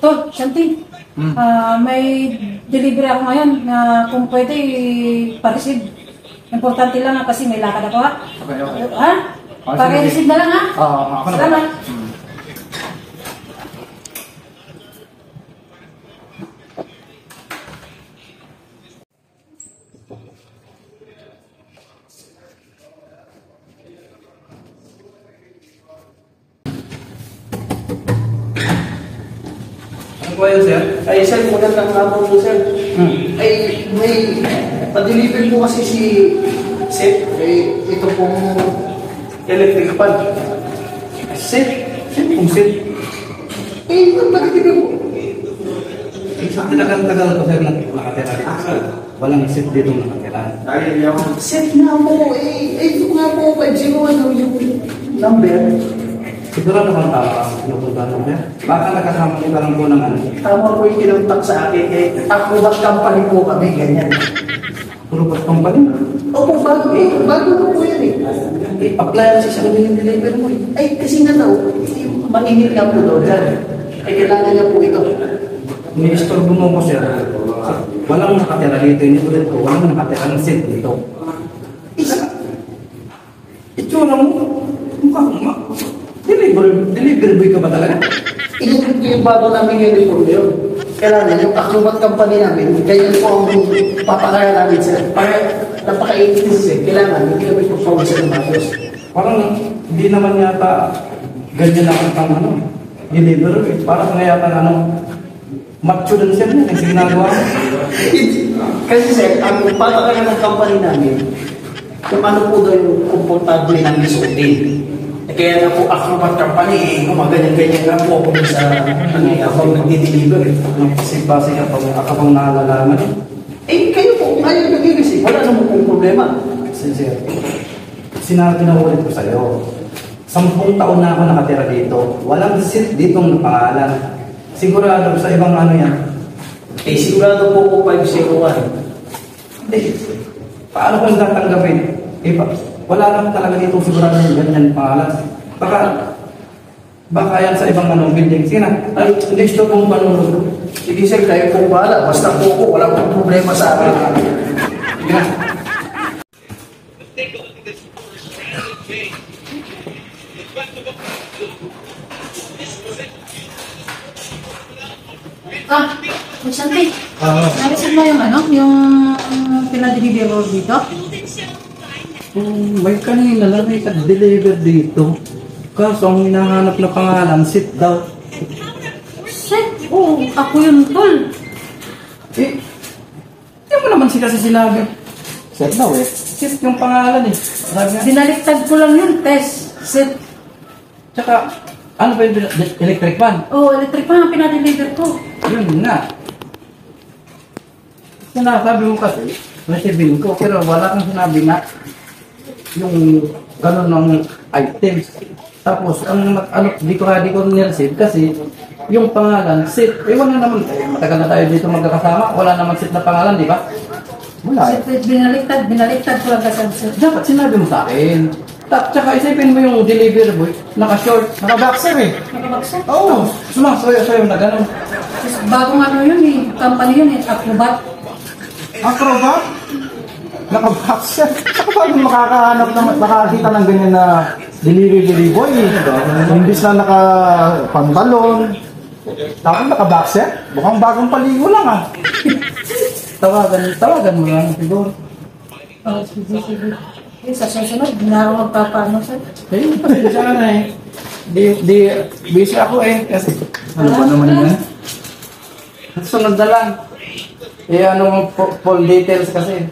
Tol, Shanti, may delivery ako ngayon na kung pwede, pa-receive. Importante lang kasi may lakad ako ha. Okay, okay. Ha? Pag-receive na lang ha? Oo, ako na. Salamat. Ano po yun, sir? Ay, sir, magandang hapon po, sir. Ay, may pa-deliver po kasi si Seth. Ay, ito pong electric fan. Sir? Sir kung sir? Eh, nagpa-deliver po. Sa tagal-tagal ko, sir, nakatira dito, sir. Walang isip dito nakatira. Seth nga po, ito nga po, 501 yung number. Sigurado kang tama ang pinupuntahan mo, sir? Baka nakasama ko lang po ng ano. Tama po yung kinuntak sa akin. Akubat company po kami, ganyan. Puro ba't company? Opo, bago na po yan eh. Appliances ang deliver mo eh. Ay, kasi nga daw, mainit nga po daw dyan. Ay, kailangan niya po ito. Ni-istorbo mo ko, sir. Walang nakatira dito. Hindi ulit ko. Walang nakatira ng seat dito. Itsura mo. Mukha mo. Delivery boy ka ba talaga? Inulit ko yung bago namin uniform yun. Kailangan yung Acrobat company namin, ganyan po ang papakaya namin sir. Para napaka-inis eh. Kailangan, hindi kami performance ng matos. Parang hindi naman yata ganyan lang ang ano, deliver eh. Parang nga yata ano, macho din siya niya, kasi ginagawa mo. Kasi sir, ang papakaya ng company namin, kung ano po daw yung komportable namin suotin. Kaya na po Acrobat company, gumaganyan-ganyan lang po kung sa habang nagdi-deliver. Kasi akabang naalalaman eh. Eh, kayo po, kung ayaw nag-receive, wala naman pong problema. Sir, sinabi na ulit ko sa'yo. 10 taon na ako nakatira dito. Walang seat ditong pangalan. Sigurado sa ibang ano yan. Eh, sigurado po po 501. Hindi. Paano kung tatanggapin? Wala naman talaga dito sigurado yung ganyan pangalan. Baka yan sa ibang ano, building. Sige na, gusto kong panunod. Sige sir, kayo po bahala. Basta po ko, wala pong problema sa akin. Sige na. Shanti, na-receive mo yung ano, yung pinadeliver mo dito? May kanina lang may deliver dito. Kaso ang hinahanap na pangalan, sit daw. Shit, ako yun, tol. Hindi mo naman kasi sinabi. Sit daw eh. Sit yung pangalan eh. Dinaliktad ko lang yun, test. Shit. Tsaka, ano ba yung electric fan? Electric fan ang pinadeliver ko. Yun nga. Sinasabi mo kasi, nasibin ko, pero wala kang sinabi na yung gano'n ng items. Tapos, ano, di ko nireceive kasi yung pangalan, sit. Wala naman, matagal na tayo dito magkakasama, wala naman sit na pangalan, di ba? Wala. Binaliktad ko lang kasi. Dapat sinabi mo sa akin. Tsaka isipin mo yung delivery boy, naka-short, naka-boxer eh. Nakabaksa? Oo, sumasayo na gano'n. Bagong ano yun eh, company yun eh, Acrobat. Acrobat? Naka-boxer? Saka paano makakahanap na makakita ng ganyan na delivery boy? Imbis na naka-pantalon. Tapos naka-boxer? Mukhang bagong paligo lang ah. Tawagan mo lang siguro. Sige. Sa susunod, hindi na ako magpapaano sir. Pasensya na eh. Busy ako eh. Kasi, ano ba naman yan? Sunod na lang. Ano mo full details kasi.